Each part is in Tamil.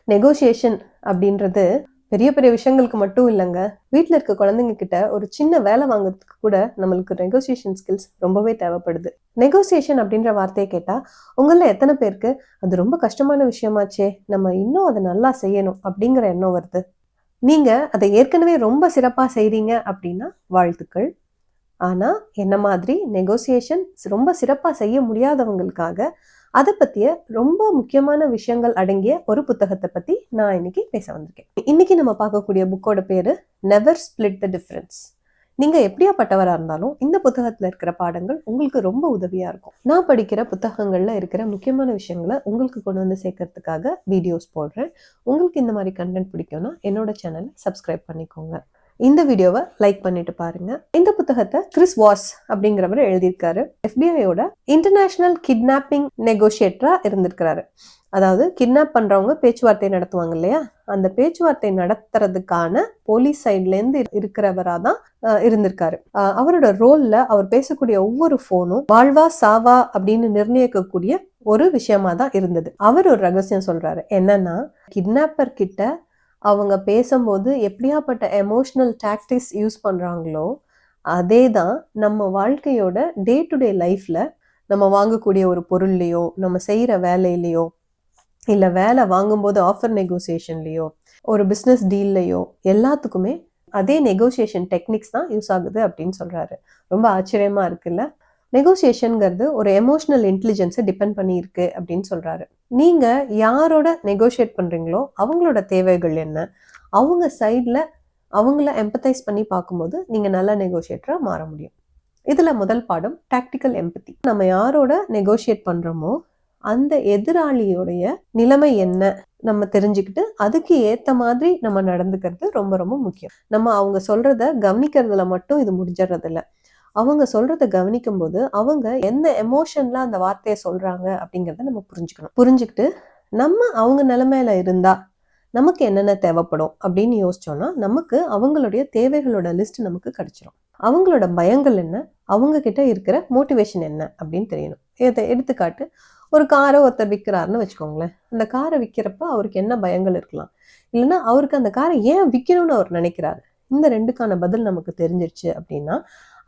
நெகோசியேஷன் அப்படின்றது பெரிய பெரிய விஷயங்களுக்கு மட்டும் இல்லைங்க. வீட்டில் இருக்க குழந்தைங்க கிட்ட ஒரு சின்ன வேலை வாங்குறதுக்கு கூட நம்மளுக்கு நெகோசியேஷன் ஸ்கில்ஸ் ரொம்பவே தேவைப்படுது. நெகோசியேஷன் அப்படின்ற வார்த்தையை கேட்டால் உங்களில் எத்தனை பேருக்கு அது ரொம்ப கஷ்டமான விஷயமாச்சே, நம்ம இன்னும் அதை நல்லா செய்யணும் அப்படிங்கிற எண்ணம் வருது? நீங்கள் அதை ஏற்கனவே ரொம்ப சிறப்பாக செய்கிறீங்க அப்படின்னா வாழ்த்துக்கள். ஆனால் என்ன மாதிரி நெகோசியேஷன் ரொம்ப சிறப்பாக செய்ய முடியாதவங்களுக்காக அதை பற்றிய ரொம்ப முக்கியமான விஷயங்கள் அடங்கிய ஒரு புத்தகத்தை பற்றி நான் இன்னைக்கு பேச வந்திருக்கேன். இன்னைக்கு நம்ம பார்க்கக்கூடிய புக்கோட பேர் நெவர் ஸ்பிளிட் த டிஃபரன்ஸ். நீங்கள் எப்படியாப்பட்டவராக இருந்தாலும் இந்த புத்தகத்தில் இருக்கிற பாடங்கள் உங்களுக்கு ரொம்ப உதவியாக இருக்கும். நான் படிக்கிற புத்தகங்களில் இருக்கிற முக்கியமான விஷயங்களை உங்களுக்கு கொண்டு வந்து சேர்க்கறதுக்காக வீடியோஸ் போடுறேன். உங்களுக்கு இந்த மாதிரி கண்டென்ட் பிடிக்கும்னா என்னோட சேனலை சப்ஸ்கிரைப் பண்ணிக்கோங்க. இந்த வீடியோவை லைக் பண்ணிட்டு பாருங்க. இந்த புத்தகத்தை கிறிஸ் வாஸ் அப்படிங்கிறவர் எழுதியிருக்காரு. FBIயோட இன்டர்நேஷனல் கிட்னாப்பிங் நெகோசியேட்டரா இருந்திருக்கிறாரு. அதாவது கிட்னாப் பண்றவங்க பேச்சுவார்த்தை நடத்துவாங்க இல்லையா, அந்த பேச்சுவார்த்தை நடத்துறதுக்கான போலீஸ் சைட்லேருந்து இருக்கிறவரா தான் இருந்திருக்காரு. அவரோட ரோல்ல அவர் பேசக்கூடிய ஒவ்வொரு போனும் வாழ்வா சாவா அப்படின்னு நிர்ணயிக்கக்கூடிய ஒரு விஷயமா தான் இருந்தது. அவர் ஒரு ரகசியம் சொல்றாரு. என்னன்னா, கிட்னாப்பர் கிட்ட அவங்க பேசும்போது எப்படியாப்பட்ட எமோஷனல் டாக்டிக்ஸ் யூஸ் பண்ணுறாங்களோ அதே தான் நம்ம வாழ்க்கையோட டே டு டே லைஃப்பில் நம்ம வாங்கக்கூடிய ஒரு பொருள்லையோ, நம்ம செய்கிற வேலையிலையோ, இல்லை வேலை வாங்கும்போது ஆஃபர் நெகோசியேஷன்லேயோ, ஒரு பிஸ்னஸ் டீல்லையோ எல்லாத்துக்குமே அதே நெகோசியேஷன் டெக்னிக்ஸ் தான் யூஸ் ஆகுது அப்படின்னு சொல்கிறாரு. ரொம்ப ஆச்சரியமாக இருக்குல்ல? நெகோசியேஷனுங்கிறது ஒரு எமோஷனல் இன்டெலிஜென்ஸை டிபெண்ட் பண்ணி இருக்கு அப்படின்னு சொல்றாரு. நீங்க யாரோட நெகோசியேட் பண்றீங்களோ அவங்களோட தேவைகள் என்ன, அவங்க சைட்ல அவங்கள எம்பத்தைஸ் பண்ணி பார்க்கும்போது நீங்க நல்ல நெகோசியேட்டரா மாற முடியும். இதுல முதல் பாடம் டாக்டிக்கல் எம்பத்தி. நம்ம யாரோட நெகோசியேட் பண்றோமோ அந்த எதிராளியோடைய நிலைமை என்ன நம்ம தெரிஞ்சுக்கிட்டு அதுக்கு ஏத்த மாதிரி நம்ம நடந்துக்கிறது ரொம்ப ரொம்ப முக்கியம். நம்ம அவங்க சொல்றத கவனிக்கிறதுல மட்டும் இது முடிஞ்சிடறது இல்லை. அவங்க சொல்றத கவனிக்கும் போது அவங்க எந்த எமோஷன்ல அந்த வார்த்தையை சொல்றாங்க அப்படிங்கிறத நம்ம புரிஞ்சுக்கிட்டு நம்ம அவங்க நிலைமையில இருந்தா நமக்கு என்னென்ன தேவைப்படும் அப்படின்னு யோசிச்சோம்னா நமக்கு அவங்களுடைய தேவைகளோட லிஸ்ட் நமக்கு கிடைச்சிடும். அவங்களோட பயங்கள் என்ன, அவங்க கிட்ட இருக்கிற மோட்டிவேஷன் என்ன அப்படின்னு தெரியணும். எடுத்துக்காட்டு, ஒரு காரை ஒருத்தர் விற்கிறாருன்னு வச்சுக்கோங்களேன். அந்த காரை விற்கிறப்ப அவருக்கு என்ன பயங்கள் இருக்கலாம், இல்லைன்னா அவருக்கு அந்த காரை ஏன் விற்கணும்னு அவர் நினைக்கிறாரு. இந்த ரெண்டுக்கான பதில் நமக்கு தெரிஞ்சிருச்சு அப்படின்னா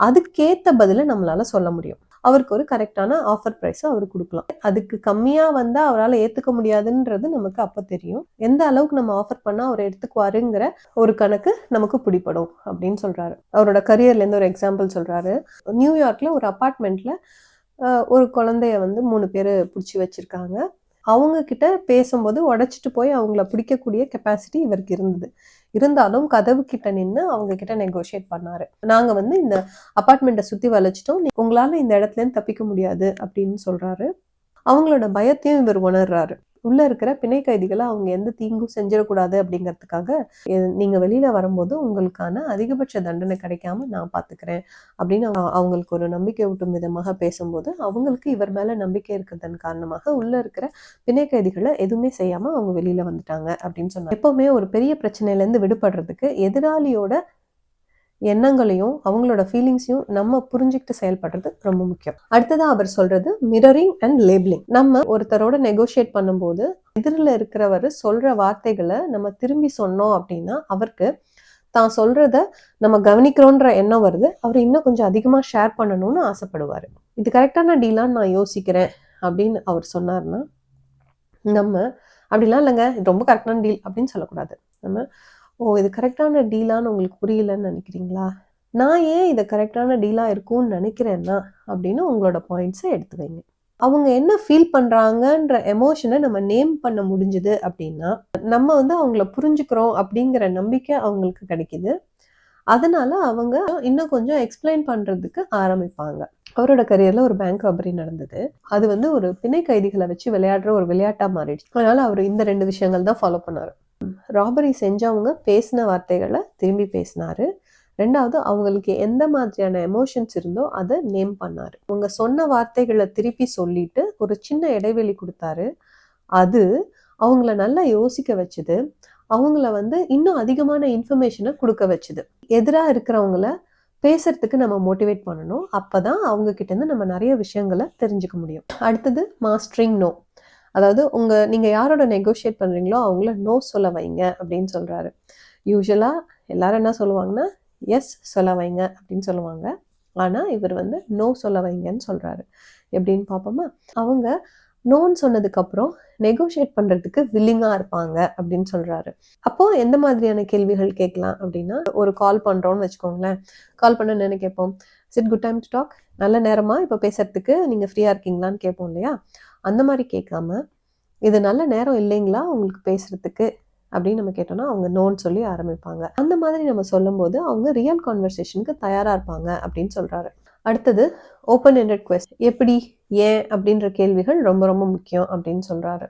அதுக்கேத்த பதில நம்மளால சொல்ல முடியும். அவருக்கு ஒரு கரெக்டான ஆஃபர் பிரைஸை அவர் கொடுக்கலாம். அதுக்கு கம்மியா வந்தா அவரால் ஏத்துக்க முடியாதுன்றது நமக்கு அப்ப தெரியும். எந்த அளவுக்கு நம்ம ஆஃபர் பண்ணா அவர் எடுத்துக்குவாருங்கிற ஒரு கணக்கு நமக்கு பிடிப்படும் அப்படின்னு சொல்றாரு. அவரோட கரியர்ல இருந்து ஒரு எக்ஸாம்பிள் சொல்றாரு. நியூயார்க்ல ஒரு அபார்ட்மெண்ட்ல ஒரு குழந்தைய 3 பேர் பிடிச்சி வச்சிருக்காங்க. அவங்க கிட்ட பேசும்போது உடைச்சிட்டு போய் அவங்கள பிடிக்கக்கூடிய கெப்பாசிட்டி இவருக்கு இருந்தது. இருந்தாலும் கதவு கிட்ட நின்று அவங்க கிட்ட நெகோசியேட் பண்ணாரு. நாங்க இந்த அபார்ட்மெண்ட்டை சுத்தி வளைச்சிட்டோம், உங்களால இந்த இடத்துல இருந்து தப்பிக்க முடியாது அப்படின்னு சொல்றாரு. அவங்களோட பயத்தையும் இவர் உணர்றாரு. உள்ள இருக்கிற பிணை கைதிகளை அவங்க எந்த தீங்கும் செஞ்சிடக்கூடாது அப்படிங்கிறதுக்காக நீங்க வெளியில வரும்போது உங்களுக்கான அதிகபட்ச தண்டனை கிடைக்காம நான் பாத்துக்கிறேன் அப்படின்னு அவங்களுக்கு ஒரு நம்பிக்கை ஊட்டும் விதமாக பேசும்போது அவங்களுக்கு இவர் மேல நம்பிக்கை இருக்கிறதன் காரணமாக உள்ள இருக்கிற பிணை கைதிகளை எதுவுமே செய்யாம அவங்க வெளியில வந்துட்டாங்க அப்படின்னு சொன்னாங்க. எப்பவுமே ஒரு பெரிய பிரச்சனையில இருந்து விடுபடுறதுக்கு எதிராளியோட எண்ணங்களையும் அவங்களோட ஃபீலிங்ஸையும் நம்ம புரிஞ்சுக்கிட்டு செயல்படுறது ரொம்ப முக்கியம். அடுத்ததா அவர் சொல்றது மிரரிங் அண்ட் லேபிளிங். நம்ம ஒருத்தரோட நெகோசியேட் பண்ணும்போது எதிரில் இருக்கிறவர் சொல்ற வார்த்தைகளை நம்ம திரும்பி சொன்னோம் அப்படின்னா அவருக்கு தான் சொல்றத நம்ம கவனிக்கிறோன்ற எண்ணம் வருது. அவர் இன்னும் கொஞ்சம் அதிகமா ஷேர் பண்ணணும்னு ஆசைப்படுவாரு. இது கரெக்டான டீலான்னு நான் யோசிக்கிறேன் அப்படின்னு அவர் சொன்னார்னா நம்ம அப்படிலாம் இல்லைங்க இது ரொம்ப கரெக்டான டீல் அப்படின்னு சொல்லக்கூடாது. நம்ம இது கரெக்டான டீலான்னு உங்களுக்கு புரியலன்னு நினைக்கிறீங்களா, நான் ஏன் இதை கரெக்டான டீலா இருக்கும்னு நினைக்கிறேன்னா அப்படின்னு உங்களோட பாயிண்ட்ஸை எடுத்து வைங்க. அவங்க என்ன ஃபீல் பண்றாங்கன்ற எமோஷனை நம்ம நேம் பண்ண முடிஞ்சுது அப்படின்னா நம்ம அவங்கள புரிஞ்சுக்கிறோம் அப்படிங்கிற நம்பிக்கை அவங்களுக்கு கிடைக்குது. அதனால அவங்க இன்னும் கொஞ்சம் எக்ஸ்பிளைன் பண்றதுக்கு ஆரம்பிப்பாங்க. அவரோட கரியர்ல ஒரு பேங்க் ராபரி நடந்தது. அது ஒரு பிணை கைதிகளை வச்சு விளையாடுற ஒரு விளையாட்டா மாறிடுச்சு. அதனால அவர் இந்த 2 விஷயங்கள் தான் ஃபாலோ பண்ணாரு. ராபரி செஞ்சவங்க பேசின வார்த்தைகளை திரும்பி பேசினாரு. 2வது அவங்களுக்கு எந்த மாதிரியான எமோஷன்ஸ் இருந்தோ அதை நேம் பண்ணாரு. அவங்க சொன்ன வார்த்தைகளை திருப்பி சொல்லிட்டு ஒரு சின்ன இடைவெளி கொடுத்தாரு. அது அவங்கள நல்லா யோசிக்க வச்சுது. அவங்கள இன்னும் அதிகமான இன்ஃபர்மேஷனை கொடுக்க வச்சுது. எதிராக இருக்கிறவங்கள பேசுறதுக்கு நம்ம மோட்டிவேட் பண்ணணும். அப்பதான் அவங்க கிட்ட இருந்து நம்ம நிறைய விஷயங்களை தெரிஞ்சுக்க முடியும். அடுத்தது மாஸ்டரிங் நோ. அதாவது நீங்க யாரோட நெகோஷியேட் பண்றீங்களோ அவங்கள நோ சொல்ல வைங்க அப்படின்னு சொல்றாரு. யூசுவலா எல்லாரும் என்ன சொல்லுவாங்கன்னா, எஸ் சொல்ல வைங்க அப்படின்னு சொல்லுவாங்க. ஆனா இவர் வந்து நோ சொல்ல வைங்கன்னு சொல்றாரு. எப்படின்னு பார்ப்போமா? அவங்க நோன்னு சொன்னதுக்கப்புறம் நெகோஷியேட் பண்றதுக்கு வில்லிங்கா இருப்பாங்க அப்படின்னு சொல்றாரு. அப்போ எந்த மாதிரியான கேள்விகள் கேட்கலாம் அப்படின்னா, ஒரு கால் பண்றோம்னு வச்சுக்கோங்களேன். கால் பண்ண என்ன கேட்போம்? Is it good time to talk? நல்ல நேரமா இப்போ பேசுறதுக்கு நீங்க ஃப்ரீயா இருக்கீங்களான்னு கேட்போம் இல்லையா? அந்த மாதிரி கேட்காம, இது நல்ல நேரம் இல்லைங்களா உங்களுக்கு பேசுறதுக்கு அப்படின்னு நம்ம கேட்டோம்னா அவங்க நோன்னு சொல்லி ஆரம்பிப்பாங்க. அந்த மாதிரி நம்ம சொல்லும்போது அவங்க ரியல் கான்வர்சேஷனுக்கு தயாரா இருப்பாங்க அப்படின்னு சொல்றாரு. அடுத்தது ஓப்பன் எண்டட் கொஸ்டின். எப்படி, ஏன் அப்படின்ற கேள்விகள் ரொம்ப ரொம்ப முக்கியம் அப்படின்னு சொல்றாரு.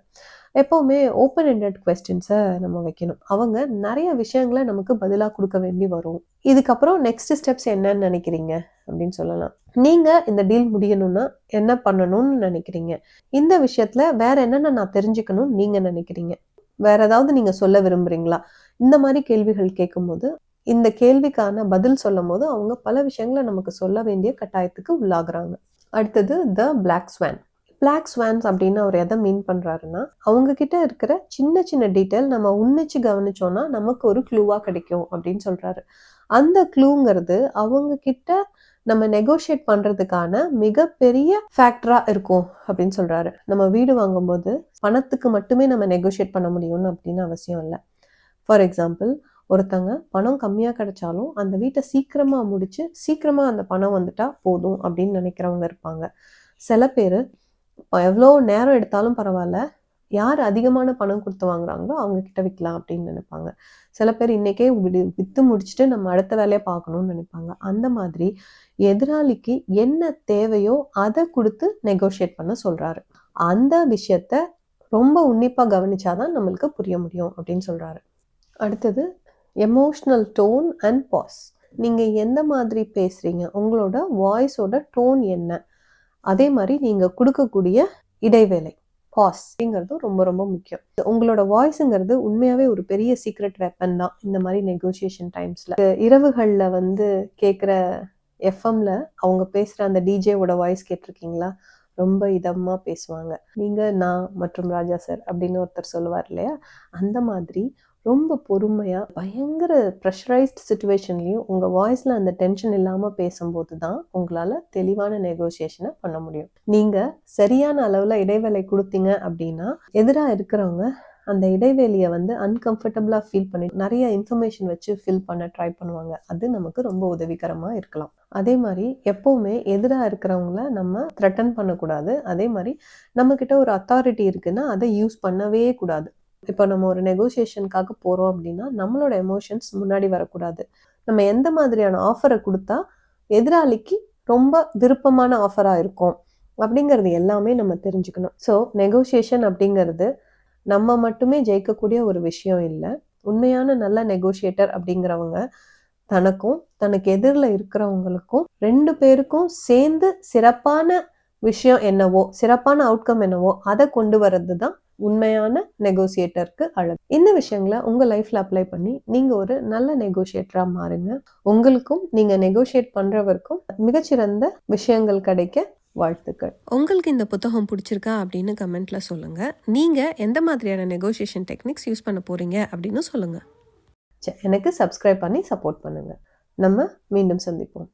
எப்பவுமே ஓப்பன் எண்டட் கொஸ்டின்ஸை நம்ம வைக்கணும். அவங்க நிறைய விஷயங்களை நமக்கு பதிலாக கொடுக்க வேண்டி வரும். இதுக்கப்புறம் நெக்ஸ்ட் ஸ்டெப்ஸ் என்னன்னு நினைக்கிறீங்க அப்படின்னு சொல்லலாம். நீங்க இந்த டீல் முடியணும்னா என்ன பண்ணணும்னு நினைக்கிறீங்க? இந்த விஷயத்துல வேற என்னென்ன நான் தெரிஞ்சுக்கணும்னு நீங்க நினைக்கிறீங்க? வேற ஏதாவது நீங்க சொல்ல விரும்புறீங்களா? இந்த மாதிரி கேள்விகள் கேட்கும்போது இந்த கேள்விக்கான பதில் சொல்லும் போது அவங்க பல விஷயங்களை நமக்கு சொல்ல வேண்டிய கட்டாயத்துக்கு உள்ளாகுறாங்க. அடுத்தது த பிளாக் ஸ்வான். பிளாக் ஸ்வான்ஸ் அப்படின்னு அவர் எதை மீன் பண்றாருன்னா, அவங்க கிட்ட இருக்கிற சின்ன சின்ன டீட்டெயில் நம்ம உன்னிச்சு கவனிச்சோம்னா நமக்கு ஒரு க்ளூவா கிடைக்கும் அப்படின்னு சொல்றாரு. அந்த க்ளூங்கிறது அவங்க கிட்ட நம்ம நெகோஷியேட் பண்றதுக்கான மிகப்பெரிய ஃபேக்டரா இருக்கும் அப்படின்னு சொல்றாரு. நம்ம வீடு வாங்கும்போது பணத்துக்கு மட்டுமே நம்ம நெகோஷியேட் பண்ண முடியும்னு அப்படின்னு அவசியம் இல்லை. ஃபார் எக்ஸாம்பிள், ஒருத்தங்க பணம் கம்மியா கிடைச்சாலும் அந்த வீட்டை சீக்கிரமா முடிச்சு சீக்கிரமா அந்த பணம் வந்துட்டா போதும் அப்படின்னு நினைக்கிறவங்க இருப்பாங்க. சில பேர் எவ்வளோ நேரம் எடுத்தாலும் பரவாயில்ல, யார் அதிகமான பணம் கொடுத்து வாங்குறாங்களோ அவங்க கிட்ட விற்கலாம் அப்படின்னு நினைப்பாங்க. சில பேர் இன்னைக்கே வித்து முடிச்சுட்டு நம்ம அடுத்த வேலையை பார்க்கணும்னு நினைப்பாங்க. அந்த மாதிரி எதிராளிக்கு என்ன தேவையோ அதை கொடுத்து நெகோஷியேட் பண்ண சொல்றாரு. அந்த விஷயத்த ரொம்ப உன்னிப்பா கவனிச்சாதான் நம்மளுக்கு புரிய முடியும் அப்படின்னு சொல்றாரு. அடுத்தது எமோஷ்னல் டோன் அண்ட் பாஸ். நீங்க எந்த மாதிரி பேசுறீங்க, உங்களோட வாய்ஸோட டோன் என்ன, அதே மாதிரி நீங்க கொடுக்கக்கூடிய இடைவேளை பாஸ் அப்படிங்கிறது ரொம்ப ரொம்ப முக்கியம். உங்களோட வாய்ஸுங்கிறது உண்மையாவே ஒரு பெரிய சீக்ரெட் வெப்பன் தான் இந்த மாதிரி நெகோசியேஷன் டைம்ஸ்ல. இரவுகள்ல வந்து கேட்குற எஃப்எம்ல அவங்க பேசுற அந்த டிஜேவோட வாய்ஸ் கேட்டிருக்கீங்களா? ரொம்ப இதமா பேசுவாங்க. நீங்க, நான் மற்றும் ராஜா சார் அப்படின்னு ஒருத்தர் சொல்லுவார் இல்லையா? அந்த மாதிரி ரொம்ப பொறுமையா பயங்கர ப்ரெஷரைஸ்ட் சுச்சுவேஷன்லையும் உங்க வாய்ஸ்ல அந்த டென்ஷன் இல்லாம பேசும்போது தான் உங்களால தெளிவான நெகோசியேஷனை பண்ண முடியும். நீங்க சரியான அளவுல இடைவேளை கொடுத்தீங்க அப்படின்னா எதிராக இருக்கிறவங்க அந்த இடைவெளியை வந்து அன்கம்ஃபர்டபுளா ஃபீல் பண்ணி நிறைய இன்ஃபர்மேஷன் வச்சு ஃபில் பண்ண ட்ரை பண்ணுவாங்க. அது நமக்கு ரொம்ப உதவிகரமா இருக்கலாம். அதே மாதிரி எப்பவுமே எதிராக இருக்கிறவங்கள நம்ம த்ரெட்டன் பண்ணக்கூடாது. அதே மாதிரி நம்ம கிட்ட ஒரு அத்தாரிட்டி இருக்குன்னா அதை யூஸ் பண்ணவே கூடாது. இப்போ நம்ம ஒரு நெகோசியேஷனுக்காக போறோம் அப்படின்னா நம்மளோட எமோஷன்ஸ் முன்னாடி வரக்கூடாது. நம்ம எந்த மாதிரியான ஆஃபரை கொடுத்தா எதிராளிக்கு ரொம்ப விருப்பமான ஆஃபரா இருக்கும் அப்படிங்கிறது எல்லாமே நம்ம தெரிஞ்சுக்கணும். ஸோ நெகோசியேஷன் அப்படிங்கிறது நம்ம மட்டுமே ஜெயிக்கக்கூடிய ஒரு விஷயம் இல்லை. உண்மையான நல்ல நெகோஷியேட்டர் அப்படிங்கிறவங்க தனக்கும் தனக்கு எதிரில் இருக்கிறவங்களுக்கும் 2 பேருக்கும் சேர்ந்து சிறப்பான விஷயம் என்னவோ, சிறப்பான அவுட்கம் என்னவோ அதை கொண்டு வர்றது தான் உண்மையான நெகோசியேட்டருக்கு அழகு. இந்த விஷயங்களை உங்க லைஃப்ல அப்ளை பண்ணி நீங்க ஒரு நல்ல நெகோசியேட்டரா மாறுங்க. உங்களுக்கும் நீங்க நெகோசியேட் பண்றவருக்கும் மிகச்சிறந்த விஷயங்கள் கிடைக்க வாழ்த்துக்கள். உங்களுக்கு இந்த புத்தகம் பிடிச்சிருக்கா அப்படின்னு கமெண்ட்ல சொல்லுங்க. நீங்க எந்த மாதிரியான நெகோசியேஷன் டெக்னிக்ஸ் யூஸ் பண்ண போறீங்க அப்படின்னு சொல்லுங்க. எனக்கு சப்ஸ்கிரைப் பண்ணி சப்போர்ட் பண்ணுங்க. நம்ம மீண்டும் சந்திப்போம்.